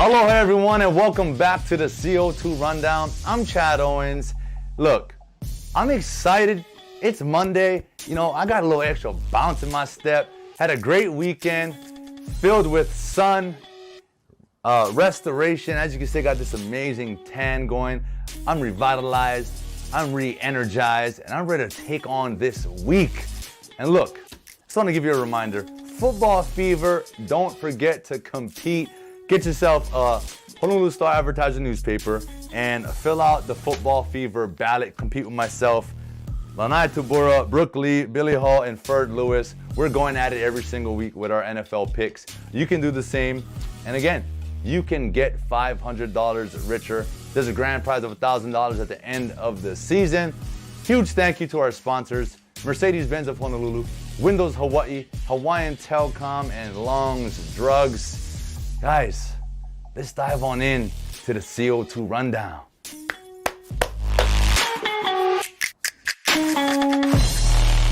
Aloha everyone and welcome back to the CO2 Rundown. I'm Chad Owens. Look, I'm excited. It's Monday. You know, I got a little extra bounce in my step. Had a great weekend filled with sun, restoration. As you can see, I got this amazing tan going. I'm revitalized, I'm re-energized, and I'm ready to take on this week. And look, just want to give you a reminder, football fever, don't forget to compete. Get yourself a Honolulu Star-Advertiser newspaper and fill out the football fever ballot. Compete with myself, Lanai Tubura, Brooke Lee, Billy Hall, and Ferd Lewis. We're going at it every single week with our NFL picks. You can do the same. And again, you can get $500 richer. There's a grand prize of $1,000 at the end of the season. Huge thank you to our sponsors, Mercedes-Benz of Honolulu, Windows Hawaii, Hawaiian Telecom, and Long's Drugs. Guys, let's dive on in to the CO2 Rundown.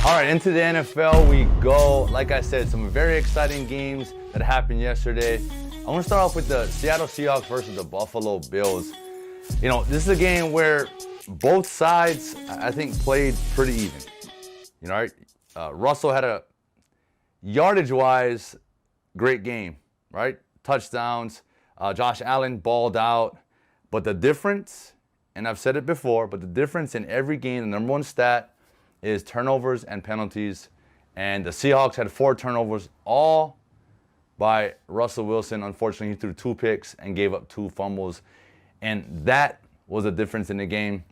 All right, into the NFL we go. Like I said, some very exciting games that happened yesterday. I want to start off with the Seattle Seahawks versus the Buffalo Bills. You know, this is a game where both sides, I think, played pretty even. You know, right? Russell had a yardage-wise great game, right? Touchdowns. Josh Allen balled out. But the difference, and I've said it before, but the difference in every game, the number one stat, is turnovers and penalties. And the Seahawks had 4 turnovers, all by Russell Wilson. Unfortunately, he threw 2 picks and gave up 2 fumbles. And that was a difference in the game.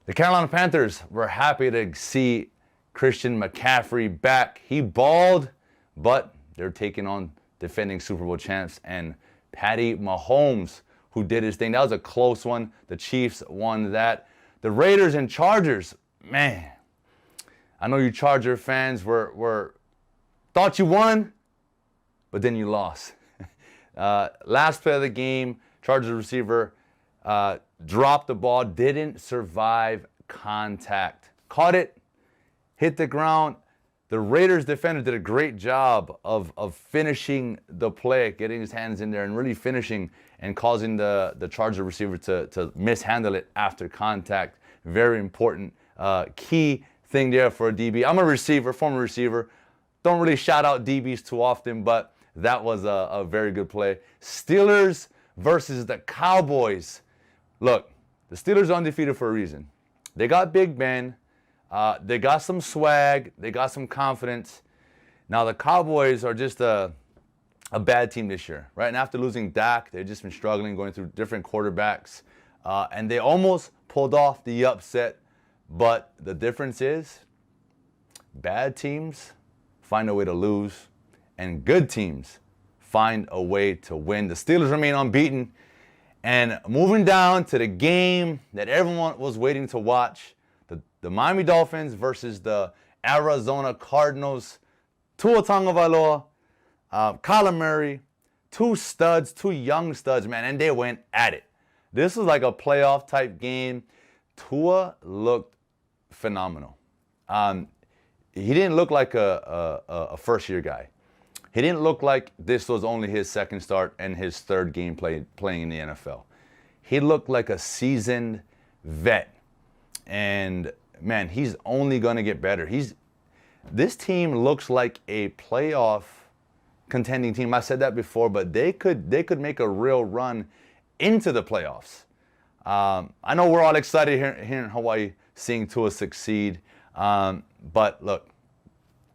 The Carolina Panthers were happy to see Christian McCaffrey back. He balled, but they're taking on defending Super Bowl champs and Patty Mahomes, who did his thing. That was a close one. The Chiefs won that. The Raiders and Chargers, man, I know you Charger fans thought you won, but then you lost. Last play of the game, Chargers receiver dropped the ball, didn't survive contact. Caught it, hit the ground. The Raiders defender did a great job of finishing the play, getting his hands in there and really finishing and causing the Charger receiver to mishandle it after contact. Very important key thing there for a DB. I'm a receiver, former receiver. Don't really shout out DBs too often, but that was a very good play. Steelers versus the Cowboys. Look, the Steelers are undefeated for a reason. They got Big Ben. They got some swag. They got some confidence. Now, the Cowboys are just a bad team this year, right? And after losing Dak, they've just been struggling, going through different quarterbacks. And they almost pulled off the upset. But the difference is bad teams find a way to lose, and good teams find a way to win. The Steelers remain unbeaten. And moving down to the game that everyone was waiting to watch, the Miami Dolphins versus the Arizona Cardinals. Tua Tagovailoa, Kyler Murray, 2 studs, 2 young studs, man, and they went at it. This was like a playoff type game. Tua looked phenomenal. He didn't look like a first-year guy. He didn't look like this was only his second start and his 3rd game playing in the NFL. He looked like a seasoned vet. And, man, he's only going to get better. This team looks like a playoff contending team. I said that before, but they could make a real run into the playoffs. I know we're all excited here in Hawaii seeing Tua succeed. But, look,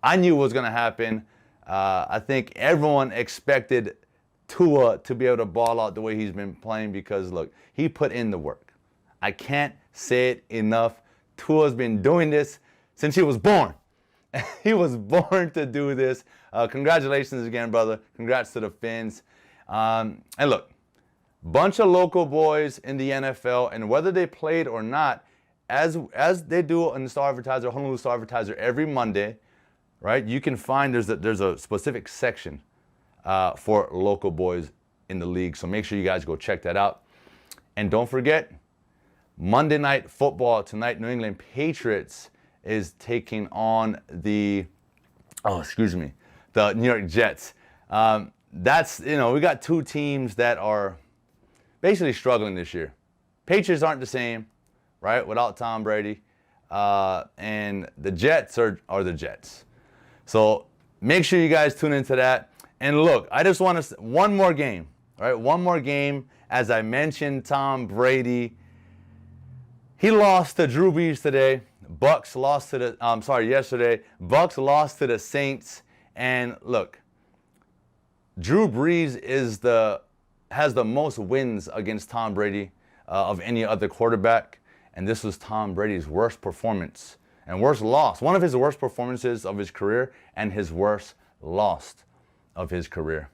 I knew what was going to happen. I think everyone expected Tua to be able to ball out the way he's been playing because, look, he put in the work. I can't say it enough. Tua's been doing this since he was born. He was born to do this. Congratulations again, brother. Congrats to the Finns. And look, bunch of local boys in the NFL, and whether they played or not, as they do in the Star-Advertiser, Honolulu Star-Advertiser every Monday, right? You can find there's a specific section for local boys in the league. So make sure you guys go check that out. And don't forget, Monday Night Football tonight, New England Patriots is taking on the New York Jets. We got 2 teams that are basically struggling this year. Patriots aren't the same, right, without Tom Brady. And the Jets are the Jets. So make sure you guys tune into that. And look, I just want to, one more game, all right? One more game. As I mentioned, Tom Brady, he lost to Drew Brees today. Bucks lost to the, yesterday. Bucks lost to the Saints. And look, Drew Brees has the most wins against Tom Brady of any other quarterback. And this was Tom Brady's worst performance and worst loss. One of his worst performances of his career and his worst loss of his career.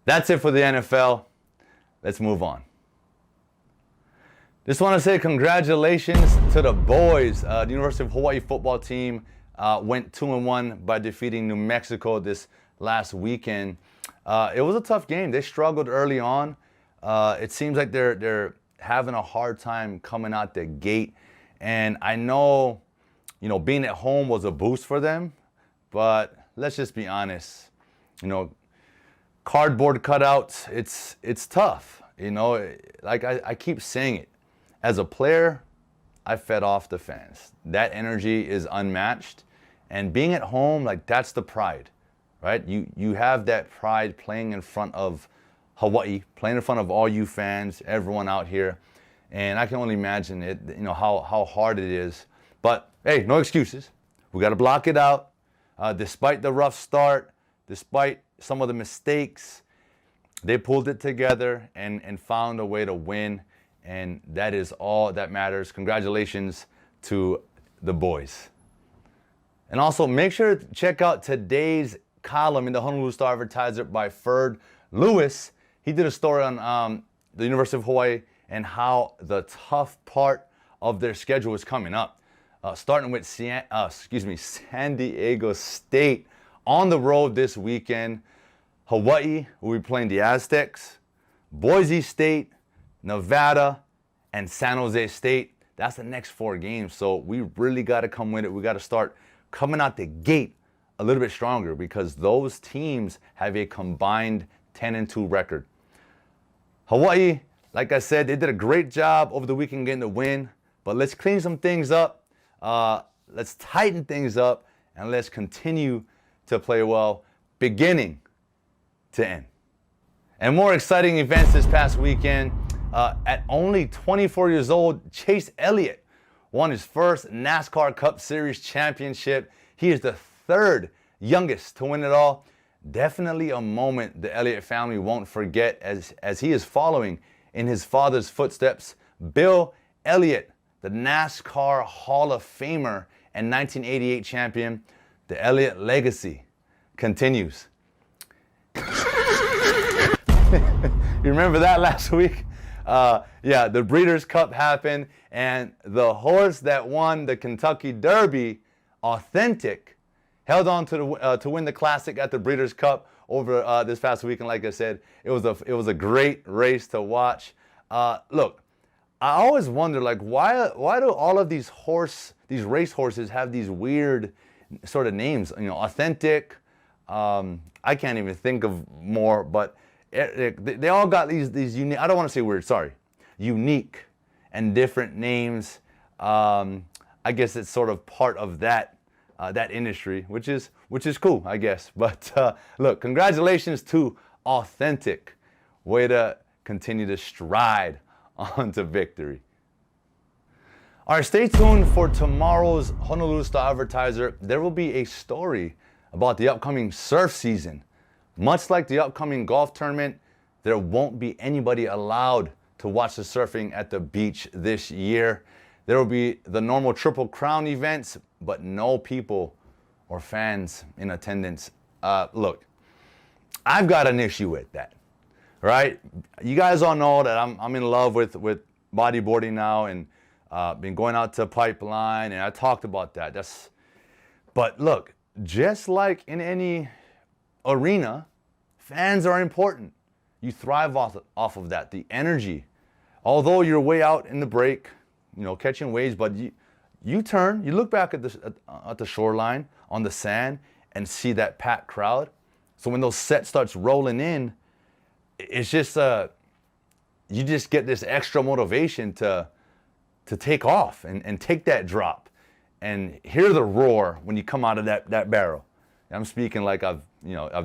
That's it for the NFL. Let's move on. Just want to say congratulations to the boys. The University of Hawaii football team went 2-1 by defeating New Mexico this last weekend. It was a tough game. They struggled early on. It seems like they're having a hard time coming out the gate. And I know, being at home was a boost for them. But let's just be honest. Cardboard cutouts, it's tough. Like I keep saying it. As a player, I fed off the fans. That energy is unmatched. And being at home, like that's the pride, right? You have that pride playing in front of Hawaii, playing in front of all you fans, everyone out here. And I can only imagine it, how hard it is. But hey, no excuses. We got to block it out. Despite the rough start, despite some of the mistakes, they pulled it together and found a way to win. And that is all that matters. Congratulations to the boys. And also make sure to check out today's column in the Honolulu Star-Advertiser by Ferd Lewis. He did a story on the University of Hawaii and how the tough part of their schedule is coming up. Starting with San Diego State on the road this weekend. Hawaii will be playing the Aztecs. Boise State, Nevada, and San Jose State. That's the next 4 games. So we really got to come with it. We got to start coming out the gate a little bit stronger because those teams have a combined 10-2 record. Hawaii, like I said, they did a great job over the weekend getting the win. But let's clean some things up. Let's tighten things up. And let's continue to play well, beginning to end. And more exciting events this past weekend. At only 24 years old, Chase Elliott won his first NASCAR Cup Series championship. He is the 3rd youngest to win it all. Definitely a moment the Elliott family won't forget as he is following in his father's footsteps. Bill Elliott, the NASCAR Hall of Famer and 1988 champion. The Elliott legacy continues. You remember that last week? The Breeders' Cup happened, and the horse that won the Kentucky Derby, Authentic, held on to win the Classic at the Breeders' Cup over this past weekend. Like I said, it was a great race to watch. Look, I always wonder, like, why do all of these race horses have these weird sort of names? Authentic. I can't even think of more, but they all got these unique. I don't want to say weird. Sorry, unique and different names. I guess it's sort of part of that industry, which is cool, I guess. But look, congratulations to Authentic. Way to continue to stride onto victory. All right, stay tuned for tomorrow's Honolulu Star-Advertiser. There will be a story about the upcoming surf season. Much like the upcoming golf tournament, there won't be anybody allowed to watch the surfing at the beach this year. There will be the normal Triple Crown events, but no people or fans in attendance. Look, I've got an issue with that, right? You guys all know that I'm in love with bodyboarding now and been going out to Pipeline, and I talked about that. But look, just like in any arena, fans are important. You thrive off of that, the energy. Although you're way out in the break, catching waves, but you turn, you look back at the shoreline on the sand and see that packed crowd. So when those sets starts rolling in, it's just you just get this extra motivation to take off and take that drop and hear the roar when you come out of that barrel. I'm speaking like I've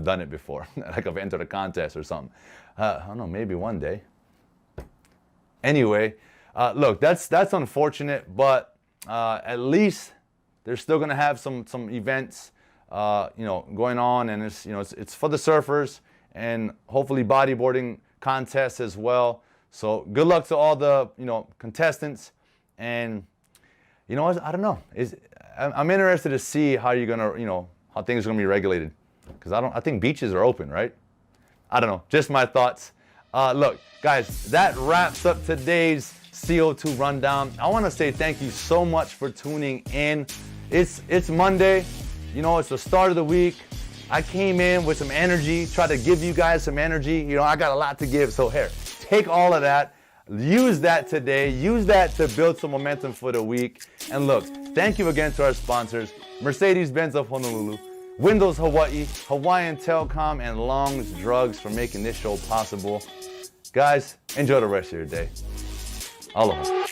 done it before, like I've entered a contest or something. I don't know, maybe one day. Anyway, look, that's unfortunate, but at least they're still gonna have some events, going on, and it's for the surfers and hopefully bodyboarding contests as well. So good luck to all the contestants, and I don't know. I'm interested to see how you're gonna how things are gonna be regulated, because I think beaches are open, right? I don't know. Just my thoughts. Look, guys, that wraps up today's CO2 rundown. I want to say thank you so much for tuning in. It's Monday. It's the start of the week. I came in with some energy, try to give you guys some energy. I got a lot to give. So here, take all of that. Use that today. Use that to build some momentum for the week. And look, thank you again to our sponsors, Mercedes-Benz of Honolulu, Windows Hawaii, Hawaiian Telecom, and Long's Drugs for making this show possible. Guys, enjoy the rest of your day. Aloha.